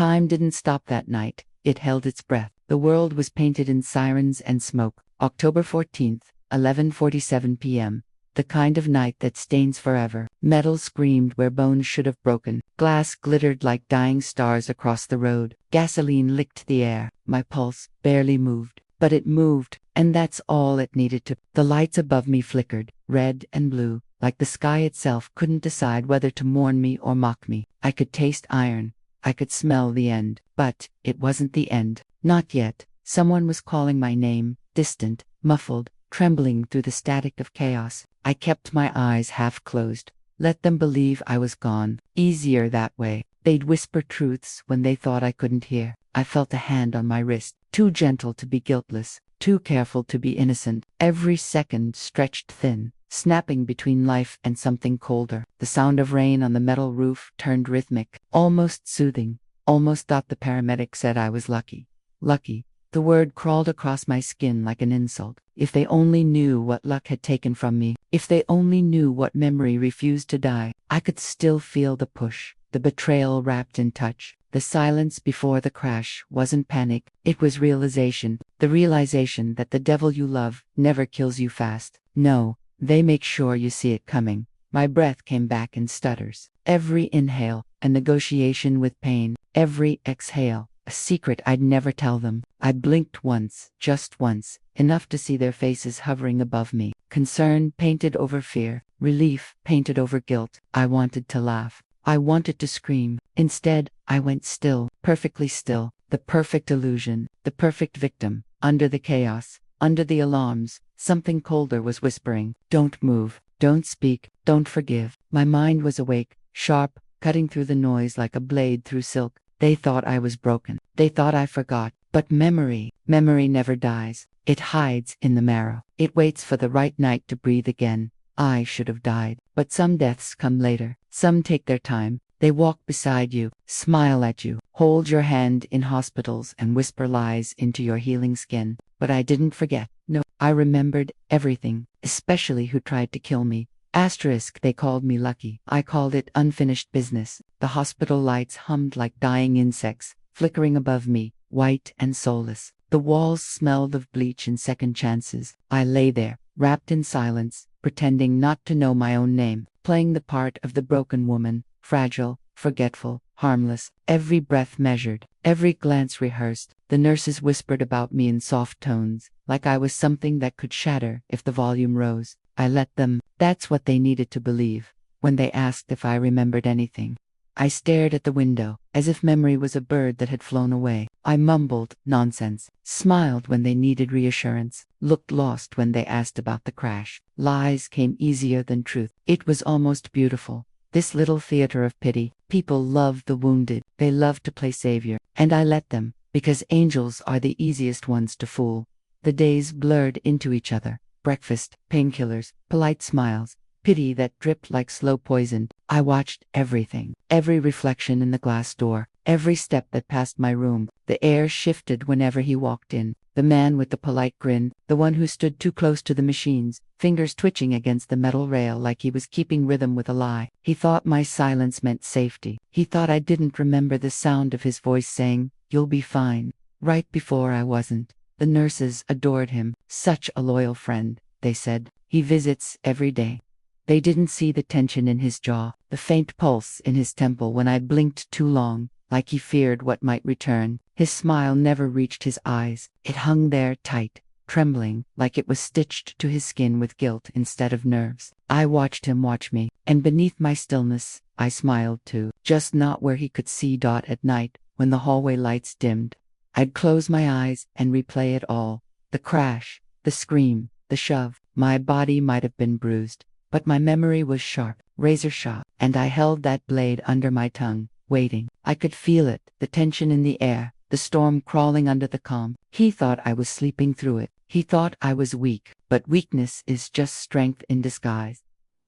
Time didn't stop that night. It held its breath. The world was painted in sirens and smoke. October 14th, 11:47 p.m. The kind of night that stains forever. Metal screamed where bones should have broken. Glass glittered like dying stars across the road. Gasoline licked the air. My pulse barely moved. But it moved, and that's all it needed to. The lights above me flickered, red and blue, like the sky itself couldn't decide whether to mourn me or mock me. I could taste iron. I could smell the end. But it wasn't the end. Not yet. Someone was calling my name, distant, muffled, trembling through the static of chaos. I kept my eyes half closed. Let them believe I was gone. Easier that way. They'd whisper truths when they thought I couldn't hear. I felt a hand on my wrist, too gentle to be guiltless, too careful to be innocent. Every second stretched thin, snapping between life and something colder. The sound of rain on the metal roof turned rhythmic, almost soothing. Almost thought the paramedic said I was lucky. Lucky. The word crawled across my skin like an insult. If they only knew what luck had taken from me, if they only knew what memory refused to die. I could still feel the push, the betrayal wrapped in touch. The silence before the crash wasn't panic, it was realization. The realization that the devil you love never kills you fast. No, they make sure you see it coming. My breath came back in stutters. Every inhale, a negotiation with pain. Every exhale, a secret I'd never tell them. I blinked once, just once, enough to see their faces hovering above me. Concern painted over fear, relief painted over guilt. I wanted to laugh. I wanted to scream. Instead, I went still, perfectly still, the perfect illusion, the perfect victim. Under the chaos, under the alarms, something colder was whispering, "Don't move, don't speak, don't forgive." My mind was awake, sharp, cutting through the noise like a blade through silk. They thought I was broken. They thought I forgot. But memory never dies. It hides in the marrow. It waits for the right night to breathe again. I should have died. But some deaths come later. Some take their time. They walk beside you, smile at you, hold your hand in hospitals and whisper lies into your healing skin. But I didn't forget. No, I remembered everything, especially who tried to kill me. Asterisk, they called me lucky. I called it unfinished business. The hospital lights hummed like dying insects, flickering above me, white and soulless. The walls smelled of bleach and second chances. I lay there, wrapped in silence, pretending not to know my own name, playing the part of the broken woman, fragile, forgetful, harmless, every breath measured, every glance rehearsed. The nurses whispered about me in soft tones, like I was something that could shatter if the volume rose. I let them. That's what they needed to believe. When they asked if I remembered anything, I stared at the window, as if memory was a bird that had flown away. I mumbled nonsense, smiled when they needed reassurance, looked lost when they asked about the crash. Lies came easier than truth. It was almost beautiful. This little theater of pity. People love the wounded. They love to play savior. And I let them, because angels are the easiest ones to fool. The days blurred into each other. Breakfast, painkillers, polite smiles, pity that dripped like slow poison. I watched everything. Every reflection in the glass door. Every step that passed my room. The air shifted whenever he walked in. The man with the polite grin, the one who stood too close to the machines, fingers twitching against the metal rail like he was keeping rhythm with a lie. He thought my silence meant safety. He thought I didn't remember the sound of his voice saying, "You'll be fine," right before I wasn't. The nurses adored him. Such a loyal friend, they said. He visits every day. They didn't see the tension in his jaw, the faint pulse in his temple when I blinked too long, like he feared what might return. His smile never reached his eyes. It hung there tight, trembling, like it was stitched to his skin with guilt instead of nerves. I watched him watch me, and beneath my stillness, I smiled too. Just not where he could see at night, when the hallway lights dimmed. I'd close my eyes and replay it all. The crash, the scream, the shove. My body might have been bruised, but my memory was sharp, razor sharp, and I held that blade under my tongue, waiting. I could feel it, the tension in the air, the storm crawling under the calm. He thought I was sleeping through it. He thought I was weak, but weakness is just strength in disguise.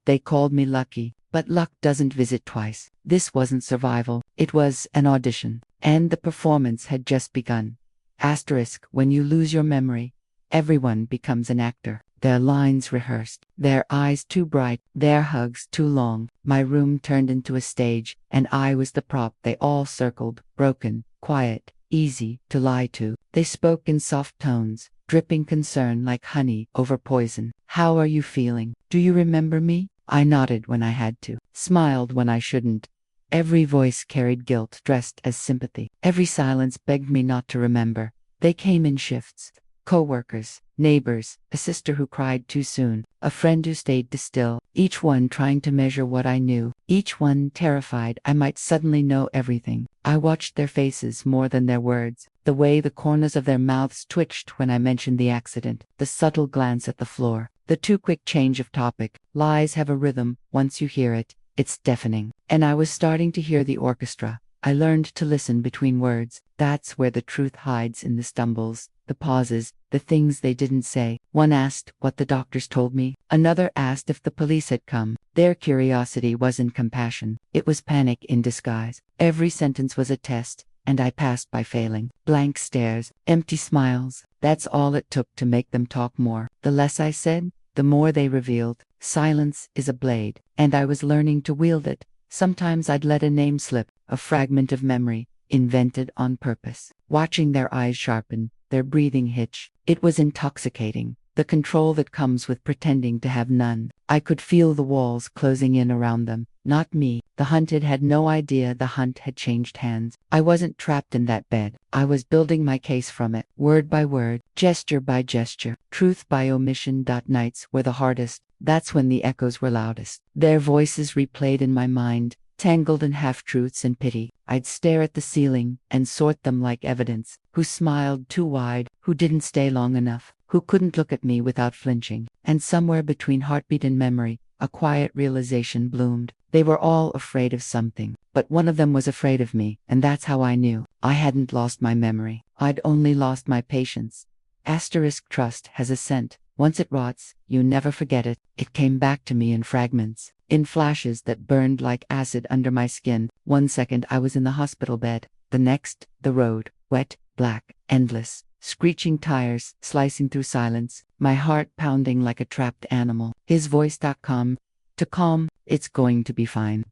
They called me lucky, but luck doesn't visit twice. This wasn't survival, it was an audition. And the performance had just begun. Asterisk, when you lose your memory, everyone becomes an actor. their lines rehearsed, their eyes too bright, their hugs too long. My room turned into a stage, and I was the prop they all circled, broken, quiet, easy to lie to. They spoke in soft tones, dripping concern like honey over poison. "How are you feeling? Do you remember me?" I nodded when I had to, smiled when I shouldn't. Every voice carried guilt dressed as sympathy. Every silence begged me not to remember. They came in shifts. Co-workers, neighbors, a sister who cried too soon, a friend who stayed too still, each one trying to measure what I knew, each one terrified I might suddenly know everything. I watched their faces more than their words, the way the corners of their mouths twitched when I mentioned the accident, the subtle glance at the floor, the too quick change of topic. Lies have a rhythm. Once you hear it, it's deafening. And I was starting to hear the orchestra. I learned to listen between words. That's where the truth hides, in the stumbles, the pauses, the things they didn't say. One asked what the doctors told me. Another asked if the police had come. Their curiosity wasn't compassion. It was panic in disguise. Every sentence was a test, and I passed by failing. Blank stares, empty smiles. That's all it took to make them talk more. The less I said, the more they revealed. Silence is a blade, and I was learning to wield it. Sometimes I'd let a name slip, a fragment of memory, invented on purpose. Watching their eyes sharpen, their breathing hitch, it was intoxicating. The control that comes with pretending to have none. I could feel the walls closing in around them. Not me. The hunted had no idea the hunt had changed hands. I wasn't trapped in that bed. I was building my case from it, word by word, gesture by gesture, truth by omission. Nights were the hardest. That's when the echoes were loudest. Their voices replayed in my mind, tangled in half-truths and pity. I'd stare at the ceiling and sort them like evidence. Who smiled too wide, who didn't stay long enough, who couldn't look at me without flinching. And somewhere between heartbeat and memory, a quiet realization bloomed. They were all afraid of something, but one of them was afraid of me, and that's how I knew. I hadn't lost my memory. I'd only lost my patience. Asterisk trust has a scent. Once it rots, you never forget it. It came back to me in fragments, in flashes that burned like acid under my skin. 1 second I was in the hospital bed, the next, the road, wet, black, endless, screeching tires slicing through silence, my heart pounding like a trapped animal. His voice calm, to calm, "It's going to be fine."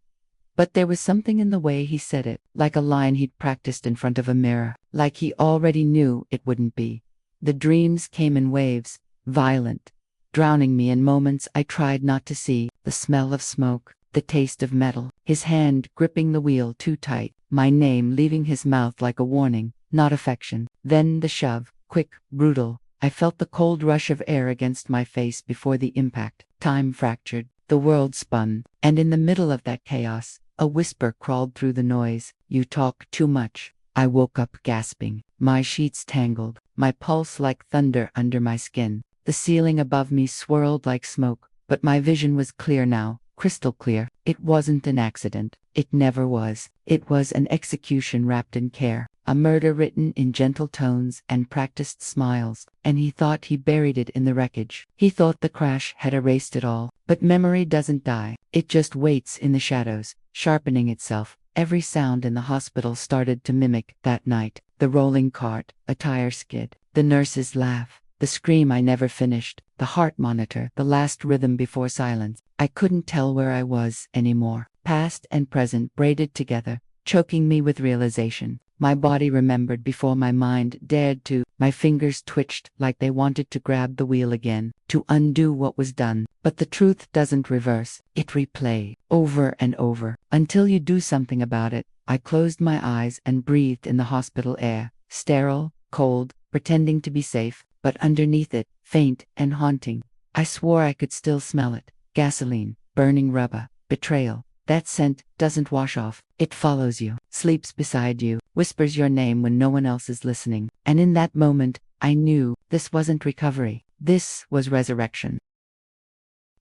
But there was something in the way he said it, like a line he'd practiced in front of a mirror, like he already knew it wouldn't be. The dreams came in waves, violent, drowning me in moments I tried not to see. The smell of smoke, the taste of metal, his hand gripping the wheel too tight, my name leaving his mouth like a warning, not affection. Then the shove, quick, brutal. I felt the cold rush of air against my face before the impact. Time fractured, the world spun, and in the middle of that chaos, a whisper crawled through the noise. "You talk too much." I woke up gasping, my sheets tangled, my pulse like thunder under my skin. The ceiling above me swirled like smoke, but my vision was clear now, crystal clear. It wasn't an accident. It never was. It was an execution wrapped in care, a murder written in gentle tones and practiced smiles, and he thought he buried it in the wreckage. He thought the crash had erased it all. But memory doesn't die. It just waits in the shadows, sharpening itself. Every sound in the hospital started to mimic that night. The rolling cart, a tire skid, the nurse's laugh, the scream I never finished, the heart monitor, the last rhythm before silence. I couldn't tell where I was anymore. Past and present braided together, choking me with realization. My body remembered before my mind dared to. My fingers twitched like they wanted to grab the wheel again, to undo what was done. But the truth doesn't reverse. It replays, over and over, until you do something about it. I closed my eyes and breathed in the hospital air, sterile, cold, pretending to be safe, but underneath it, faint and haunting. I swore I could still smell it. Gasoline, burning rubber, betrayal. That scent doesn't wash off. It follows you, sleeps beside you, whispers your name when no one else is listening. And in that moment, I knew this wasn't recovery. This was resurrection.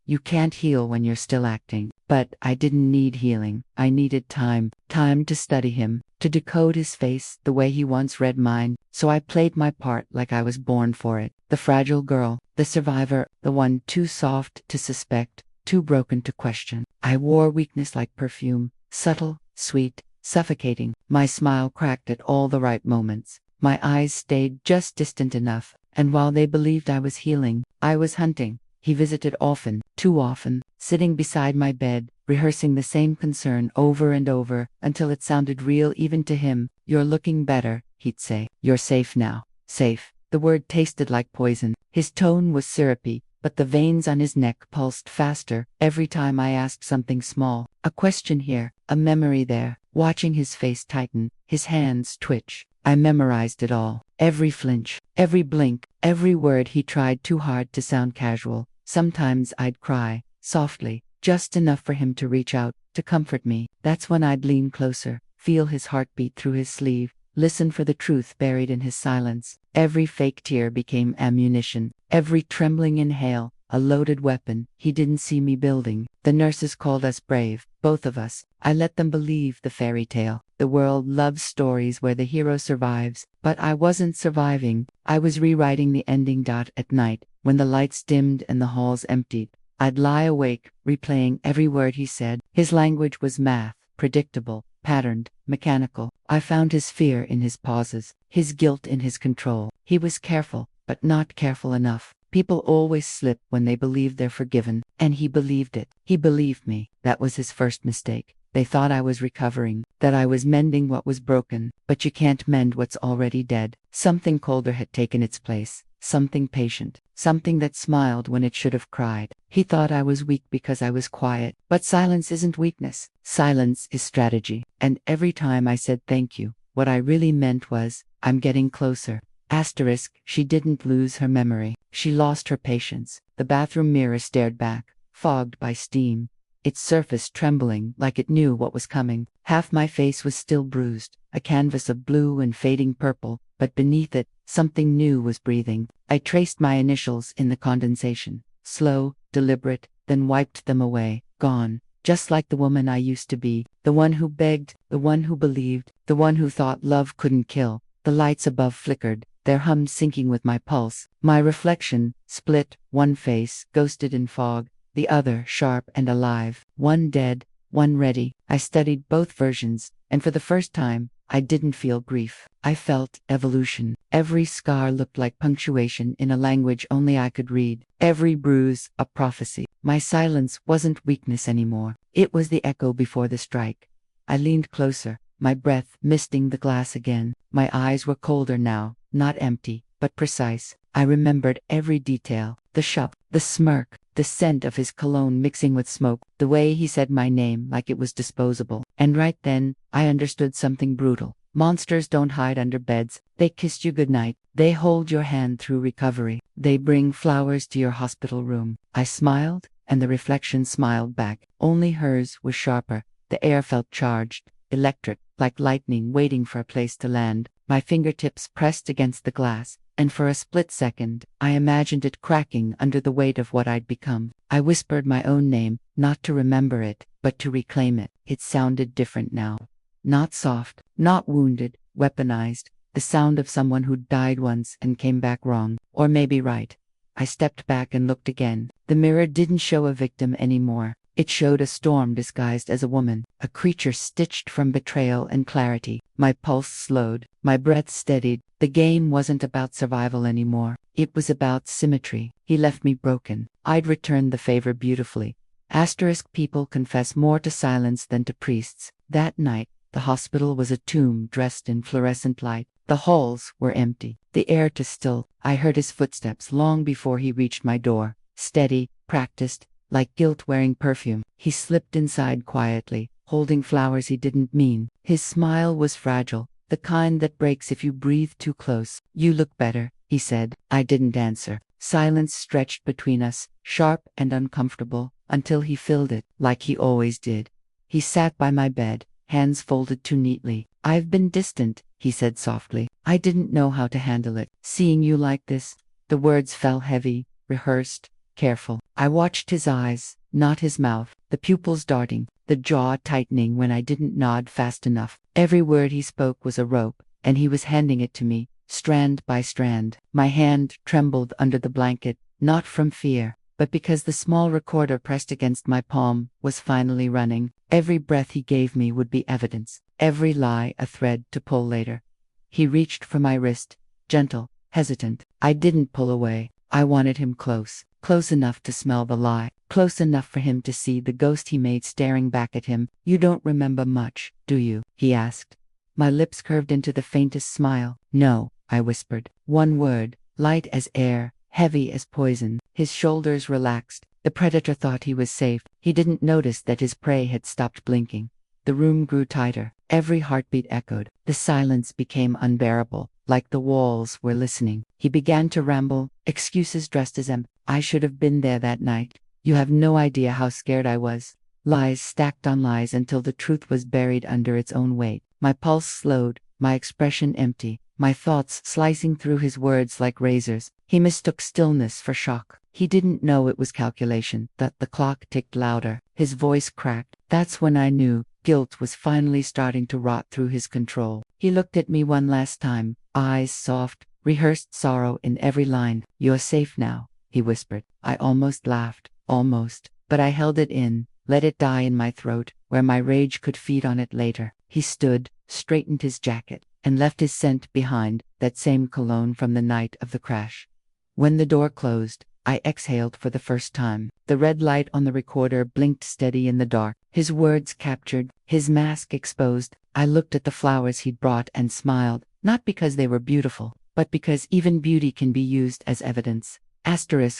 You can't heal when you're still acting. But I didn't need healing. I needed time. Time to study him, to decode his face the way he once read mine. So I played my part like I was born for it. The fragile girl, the survivor, the one too soft to suspect, too broken to question. I wore weakness like perfume, subtle, sweet, suffocating. My smile cracked at all the right moments. My eyes stayed just distant enough, and while they believed I was healing, I was hunting. He visited often, too often, sitting beside my bed, rehearsing the same concern over and over, until it sounded real even to him. "You're looking better," he'd say. "You're safe now." Safe. The word tasted like poison. His tone was syrupy, but the veins on his neck pulsed faster every time I asked something small. A question here, a memory there. Watching his face tighten, his hands twitch, I memorized it all. Every flinch, every blink, every word. He tried too hard to sound casual. Sometimes I'd cry, softly, just enough for him to reach out, to comfort me. That's when I'd lean closer, feel his heartbeat through his sleeve, listen for the truth buried in his silence. Every fake tear became ammunition. Every trembling inhale, a loaded weapon. He didn't see me building. The nurses called us brave, both of us. I let them believe the fairy tale. The world loves stories where the hero survives, but I wasn't surviving. I was rewriting the ending. At night, when the lights dimmed and the halls emptied, I'd lie awake, replaying every word he said. His language was math, predictable, patterned, mechanical. I found his fear in his pauses, his guilt in his control. He was careful, but not careful enough. People always slip when they believe they're forgiven, and he believed it. He believed me. That was his first mistake. They thought I was recovering, that I was mending what was broken, but you can't mend what's already dead. Something colder had taken its place, something patient, something that smiled when it should have cried. He thought I was weak because I was quiet, but silence isn't weakness. Silence is strategy. And every time I said thank you, what I really meant was, I'm getting closer. Asterisk, she didn't lose her memory. She lost her patience. The bathroom mirror stared back, fogged by steam, its surface trembling like it knew what was coming. Half my face was still bruised, a canvas of blue and fading purple, but beneath it, something new was breathing. I traced my initials in the condensation, slow, deliberate, then wiped them away. Gone. Just like the woman I used to be, the one who begged, the one who believed, the one who thought love couldn't kill. The lights above flickered, their hum syncing with my pulse. My reflection, split, one face, ghosted in fog, the other sharp and alive, one dead, one ready. I studied both versions, and for the first time, I didn't feel grief. I felt evolution. Every scar looked like punctuation in a language only I could read. Every bruise, a prophecy. My silence wasn't weakness anymore. It was the echo before the strike. I leaned closer, my breath misting the glass again. My eyes were colder now, not empty, but precise. I remembered every detail, the shop, the smirk, the scent of his cologne mixing with smoke, the way he said my name like it was disposable. And right then, I understood something brutal. Monsters don't hide under beds. They kiss you goodnight. They hold your hand through recovery. They bring flowers to your hospital room. I smiled, and the reflection smiled back. Only hers was sharper. The air felt charged, electric, like lightning waiting for a place to land. My fingertips pressed against the glass, and for a split second, I imagined it cracking under the weight of what I'd become. I whispered my own name, not to remember it, but to reclaim it. It sounded different now. Not soft, not wounded, weaponized, the sound of someone who'd died once and came back wrong, or maybe right. I stepped back and looked again. The mirror didn't show a victim anymore. It showed a storm disguised as a woman, a creature stitched from betrayal and clarity. My pulse slowed, my breath steadied. The game wasn't about survival anymore. It was about symmetry. He left me broken. I'd returned the favor beautifully. Asterisk, people confess more to silence than to priests. That night, the hospital was a tomb dressed in fluorescent light. The halls were empty, the air too still. I heard his footsteps long before he reached my door. Steady, practiced, like guilt wearing perfume. He slipped inside quietly, holding flowers he didn't mean. His smile was fragile, the kind that breaks if you breathe too close. "You look better," he said. I didn't answer. Silence stretched between us, sharp and uncomfortable, until he filled it, like he always did. He sat by my bed, hands folded too neatly. "I've been distant," he said softly. "I didn't know how to handle it. Seeing you like this." The words fell heavy, rehearsed, careful. I watched his eyes, not his mouth, the pupils darting, the jaw tightening when I didn't nod fast enough. Every word he spoke was a rope, and he was handing it to me, strand by strand. My hand trembled under the blanket, not from fear, but because the small recorder pressed against my palm was finally running. Every breath he gave me would be evidence, every lie a thread to pull later. He reached for my wrist, gentle, hesitant. I didn't pull away. I wanted him close, close enough to smell the lie, close enough for him to see the ghost he made staring back at him. "You don't remember much, do you?" he asked. My lips curved into the faintest smile. "No," I whispered. One word, light as air, heavy as poison. His shoulders relaxed. The predator thought he was safe. He didn't notice that his prey had stopped blinking. The room grew tighter. Every heartbeat echoed. The silence became unbearable, like the walls were listening. He began to ramble, excuses dressed as I should have been there that night. You have no idea how scared I was. Lies stacked on lies until the truth was buried under its own weight. My pulse slowed, my expression empty, my thoughts slicing through his words like razors. He mistook stillness for shock. He didn't know it was calculation, that the clock ticked louder. His voice cracked. That's when I knew guilt was finally starting to rot through his control. He looked at me one last time, eyes soft, rehearsed sorrow in every line. "You're safe now," he whispered. I almost laughed, almost, but I held it in, let it die in my throat, where my rage could feed on it later. He stood, straightened his jacket, and left his scent behind, that same cologne from the night of the crash. When the door closed, I exhaled for the first time. The red light on the recorder blinked steady in the dark. His words captured, his mask exposed. I looked at the flowers he'd brought and smiled, not because they were beautiful, but because even beauty can be used as evidence.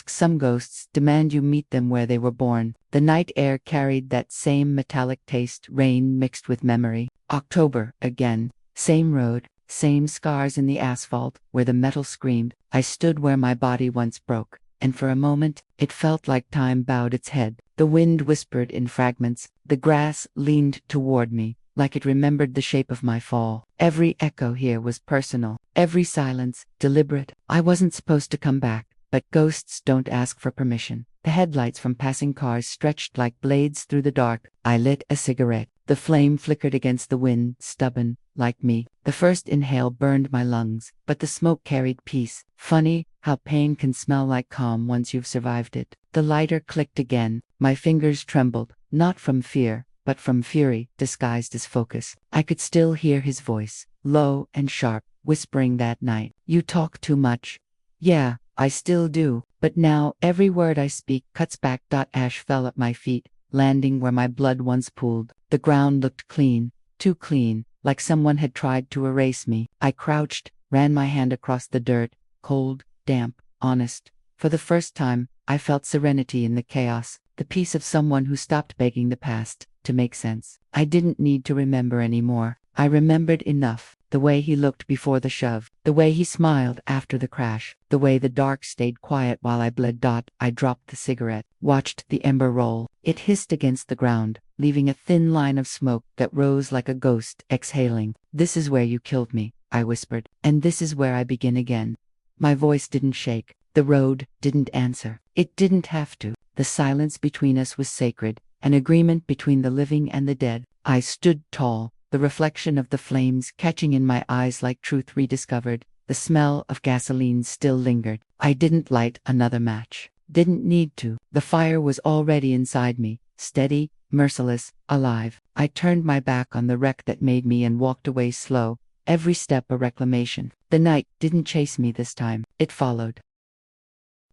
Some ghosts demand you meet them where they were born. The night air carried that same metallic taste, rain mixed with memory. October, again. Same road, same scars in the asphalt, where the metal screamed. I stood where my body once broke, and for a moment, it felt like time bowed its head. The wind whispered in fragments. The grass leaned toward me, like it remembered the shape of my fall. Every echo here was personal, every silence, deliberate. I wasn't supposed to come back. But ghosts don't ask for permission. The headlights from passing cars stretched like blades through the dark. I lit a cigarette. The flame flickered against the wind, stubborn, like me. The first inhale burned my lungs, but the smoke carried peace. Funny how pain can smell like calm once you've survived it. The lighter clicked again. My fingers trembled, not from fear, but from fury, disguised as focus. I could still hear his voice, low and sharp, whispering that night. "You talk too much." Yeah, I still do, but now every word I speak cuts back. Ash fell at my feet, landing where my blood once pooled. The ground looked clean, too clean, like someone had tried to erase me. I crouched, ran my hand across the dirt, cold, damp, honest. For the first time, I felt serenity in the chaos, the peace of someone who stopped begging the past to make sense. I didn't need to remember anymore. I remembered enough. The way he looked before the shove, the way he smiled after the crash, the way the dark stayed quiet while I bled. I dropped the cigarette, watched the ember roll. It hissed against the ground, leaving a thin line of smoke that rose like a ghost exhaling. "This is where you killed me," I whispered, "and this is where I begin again." My voice didn't shake. The road didn't answer. It didn't have to. The silence between us was sacred, an agreement between the living and the dead. I stood tall, the reflection of the flames catching in my eyes like truth rediscovered. The smell of gasoline still lingered. I didn't light another match. Didn't need to. The fire was already inside me, steady, merciless, alive. I turned my back on the wreck that made me and walked away slow, every step a reclamation. The night didn't chase me this time. It followed.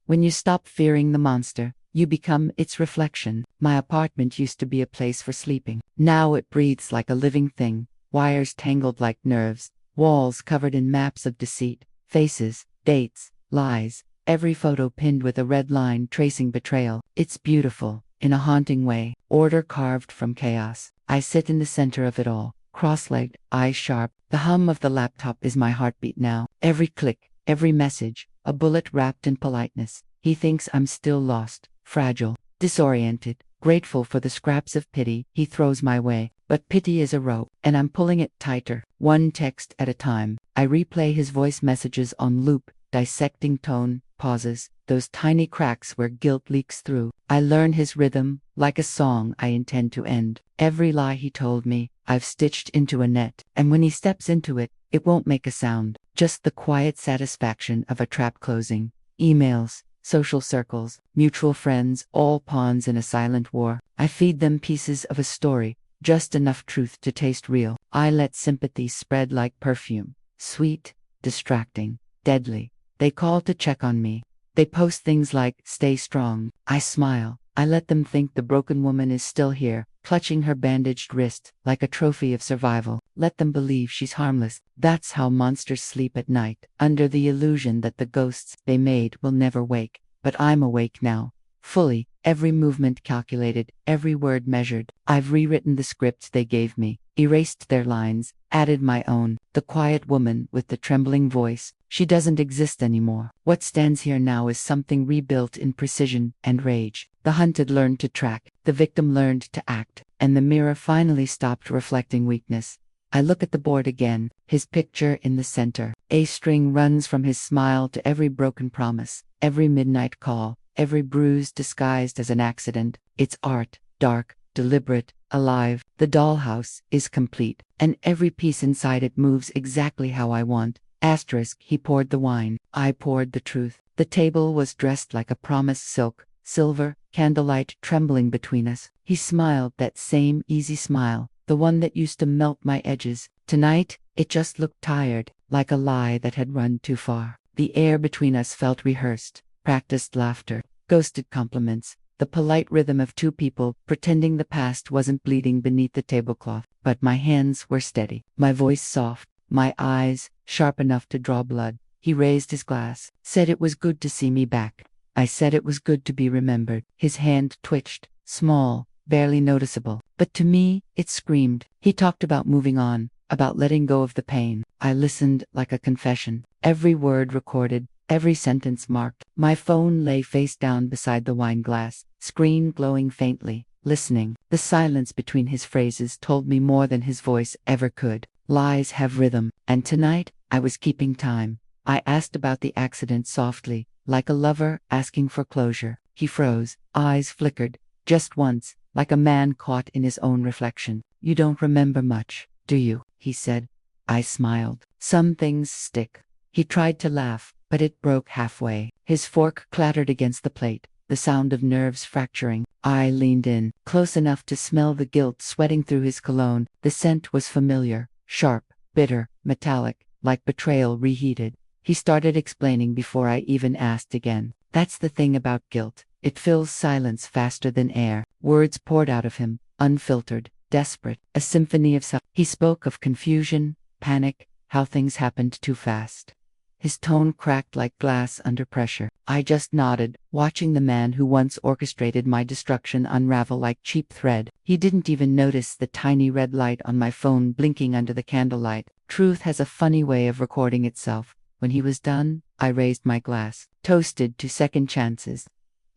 When you stop fearing the monster, you become its reflection. My apartment used to be a place for sleeping. Now it breathes like a living thing, wires tangled like nerves, walls covered in maps of deceit, faces, dates, lies, every photo pinned with a red line tracing betrayal. It's beautiful, in a haunting way, order carved from chaos. I sit in the center of it all, cross-legged, eyes sharp. The hum of the laptop is my heartbeat now. Every click, every message, a bullet wrapped in politeness. He thinks I'm still lost, fragile, disoriented, grateful for the scraps of pity he throws my way. But pity is a rope, and I'm pulling it tighter, one text at a time. I replay his voice messages on loop, dissecting tone, pauses, those tiny cracks where guilt leaks through. I learn his rhythm, like a song I intend to end. Every lie he told me, I've stitched into a net, and when he steps into it, it won't make a sound, just the quiet satisfaction of a trap closing. Emails, social circles, mutual friends, all pawns in a silent war. I feed them pieces of a story, just enough truth to taste real. I let sympathy spread like perfume, sweet, distracting, deadly. They call to check on me, They post things like, "Stay strong." I smile. I let them think the broken woman is still here, clutching her bandaged wrist, like a trophy of survival. Let them believe she's harmless. That's how monsters sleep at night, under the illusion that the ghosts they made will never wake. But I'm awake now. Fully, every movement calculated, every word measured. I've rewritten the scripts they gave me, erased their lines, added my own. The quiet woman with the trembling voice, she doesn't exist anymore. What stands here now is something rebuilt in precision and rage. The hunted learned to track, the victim learned to act, and the mirror finally stopped reflecting weakness. I look at the board again, his picture in the center. A string runs from his smile to every broken promise, every midnight call, every bruise disguised as an accident. It's art, dark, deliberate, alive. The dollhouse is complete, and every piece inside it moves exactly how I want. Asterisk, he poured the wine. I poured the truth. The table was dressed like a promise, silk, silver, candlelight trembling between us. He smiled, that same easy smile, the one that used to melt my edges. Tonight, it just looked tired, like a lie that had run too far. The air between us felt rehearsed, practiced laughter, ghosted compliments, the polite rhythm of two people pretending the past wasn't bleeding beneath the tablecloth. But my hands were steady, my voice soft, my eyes sharp enough to draw blood. He raised his glass, said it was good to see me back. I said it was good to be remembered. His hand twitched, small, barely noticeable, but to me, it screamed. He talked about moving on, about letting go of the pain. I listened like a confession, every word recorded, every sentence marked. My phone lay face down beside the wine glass, screen glowing faintly, listening. The silence between his phrases told me more than his voice ever could. Lies have rhythm, and tonight, I was keeping time. I asked about the accident softly, like a lover asking for closure. He froze, eyes flickered, just once, like a man caught in his own reflection. "You don't remember much, do you?" he said. I smiled. Some things stick. He tried to laugh, but it broke halfway. His fork clattered against the plate, the sound of nerves fracturing. I leaned in, close enough to smell the guilt sweating through his cologne. The scent was familiar, sharp, bitter, metallic, like betrayal reheated. He started explaining before I even asked again. That's the thing about guilt. It fills silence faster than air. Words poured out of him, unfiltered, desperate, a symphony of self. He spoke of confusion, panic, how things happened too fast. His tone cracked like glass under pressure. I just nodded, watching the man who once orchestrated my destruction unravel like cheap thread. He didn't even notice the tiny red light on my phone blinking under the candlelight. Truth has a funny way of recording itself. When he was done, I raised my glass, toasted to second chances.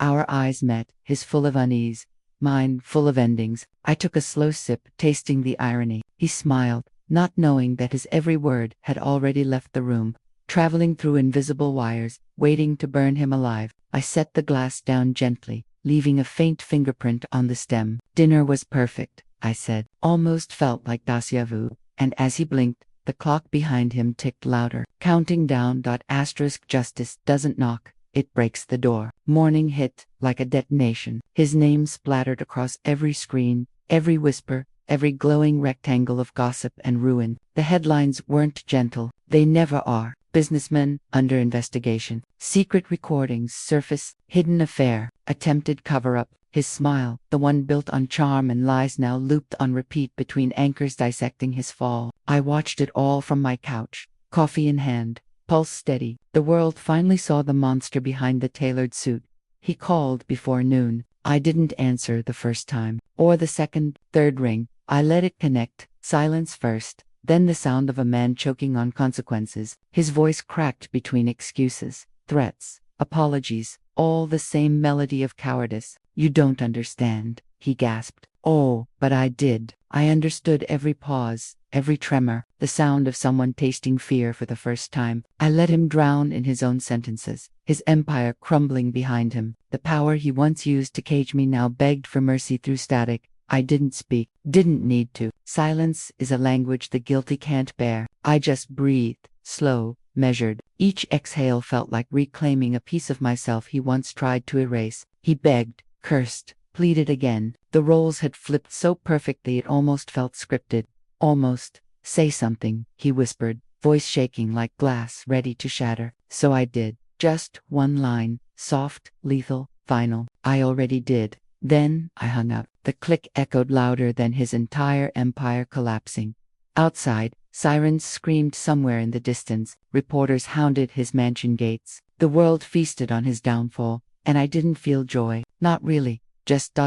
Our eyes met, his full of unease, mine full of endings. I took a slow sip, tasting the irony. He smiled, not knowing that his every word had already left the room, traveling through invisible wires, waiting to burn him alive. I set the glass down gently, leaving a faint fingerprint on the stem. "Dinner was perfect," I said. Almost felt like déjà vu. And as he blinked, the clock behind him ticked louder, counting down. Asterisk, justice doesn't knock, it breaks the door. Morning hit, like a detonation. His name splattered across every screen, every whisper, every glowing rectangle of gossip and ruin. The headlines weren't gentle. They never are. Businessmen under investigation. Secret recordings surface. Hidden affair. Attempted cover-up. His smile, the one built on charm and lies, now looped on repeat between anchors dissecting his fall. I watched it all from my couch, coffee in hand, pulse steady. The world finally saw the monster behind the tailored suit. He called before noon. I didn't answer the first time, or the second, third ring. I let it connect. Silence first, then the sound of a man choking on consequences. His voice cracked between excuses, threats, apologies, all the same melody of cowardice. "You don't understand," he gasped. Oh, but I did. I understood every pause, every tremor, the sound of someone tasting fear for the first time. I let him drown in his own sentences, his empire crumbling behind him. The power he once used to cage me now begged for mercy through static. I didn't speak, didn't need to. Silence is a language the guilty can't bear. I just breathed, slow, measured. Each exhale felt like reclaiming a piece of myself he once tried to erase. He begged, cursed, pleaded again. The roles had flipped so perfectly it almost felt scripted. Almost. "Say something," he whispered, voice shaking like glass ready to shatter. So I did. Just one line, Soft, lethal, final. I already did. Then I hung up. The click echoed louder than his entire empire collapsing. Outside, sirens screamed somewhere in the distance. Reporters hounded his mansion gates. The world feasted on his downfall, and I didn't feel joy. Not really. Just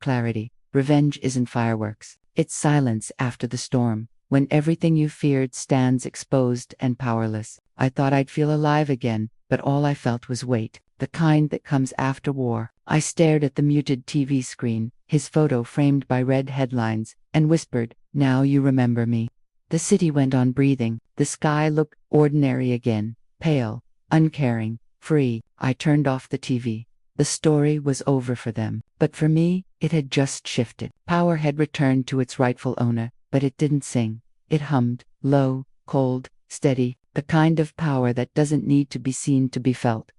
clarity. Revenge isn't fireworks. It's silence after the storm, when everything you feared stands exposed and powerless. I thought I'd feel alive again, but all I felt was weight, the kind that comes after war. I stared at the muted TV screen, his photo framed by red headlines, and whispered, "Now you remember me." The city went on breathing. The sky looked ordinary again, pale, uncaring, free. I turned off the TV. The story was over for them, but for me, it had just shifted. Power had returned to its rightful owner, but it didn't sing. It hummed, low, cold, steady, the kind of power that doesn't need to be seen to be felt.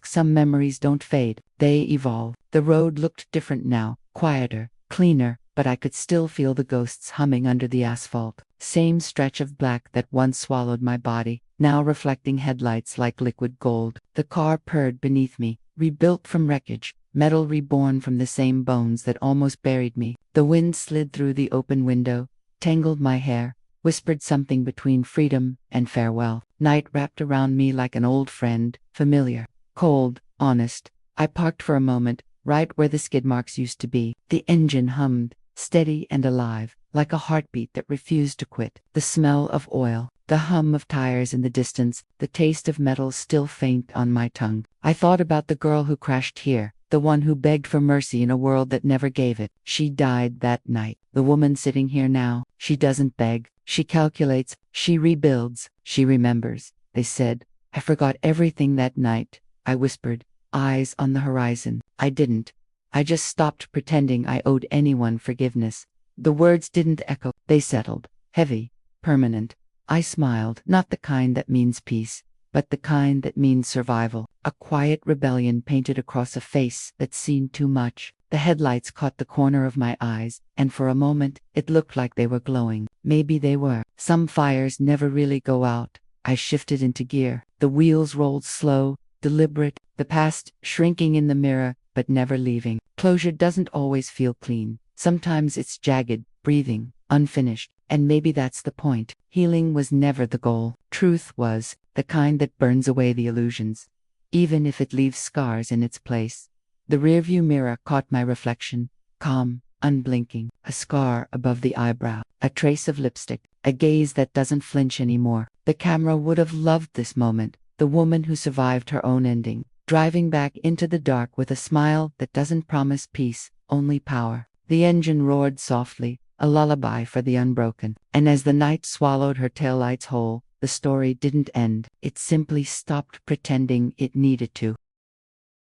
Some memories don't fade, they evolve. The road looked different now, quieter, cleaner, but I could still feel the ghosts humming under the asphalt. Same stretch of black that once swallowed my body, now reflecting headlights like liquid gold. The car purred beneath me, rebuilt from wreckage, metal reborn from the same bones that almost buried me. The wind slid through the open window, tangled my hair, whispered something between freedom and farewell. Night wrapped around me like an old friend, familiar, cold, honest. I parked for a moment, right where the skid marks used to be. The engine hummed, steady and alive, like a heartbeat that refused to quit. The smell of oil, the hum of tires in the distance, the taste of metal still faint on my tongue. I thought about the girl who crashed here, the one who begged for mercy in a world that never gave it. She died that night. The woman sitting here now, she doesn't beg. She calculates, she rebuilds, she remembers. They said, "I forgot everything that night," I whispered, eyes on the horizon. I didn't. I just stopped pretending I owed anyone forgiveness. The words didn't echo, they settled, heavy, permanent. I smiled, not the kind that means peace, but the kind that means survival. A quiet rebellion painted across a face that's seen too much. The headlights caught the corner of my eyes, and for a moment, it looked like they were glowing. Maybe they were. Some fires never really go out. I shifted into gear. The wheels rolled slow, deliberate, the past shrinking in the mirror, but never leaving. Closure doesn't always feel clean. Sometimes it's jagged, breathing, unfinished. And maybe that's the point. Healing was never the goal. Truth was, the kind that burns away the illusions, even if it leaves scars in its place. The rearview mirror caught my reflection, calm, unblinking, a scar above the eyebrow, a trace of lipstick, a gaze that doesn't flinch anymore. The camera would have loved this moment, the woman who survived her own ending, driving back into the dark with a smile that doesn't promise peace, only power. The engine roared softly, a lullaby for the unbroken, and as the night swallowed her taillights whole, the story didn't end. It simply stopped pretending it needed to.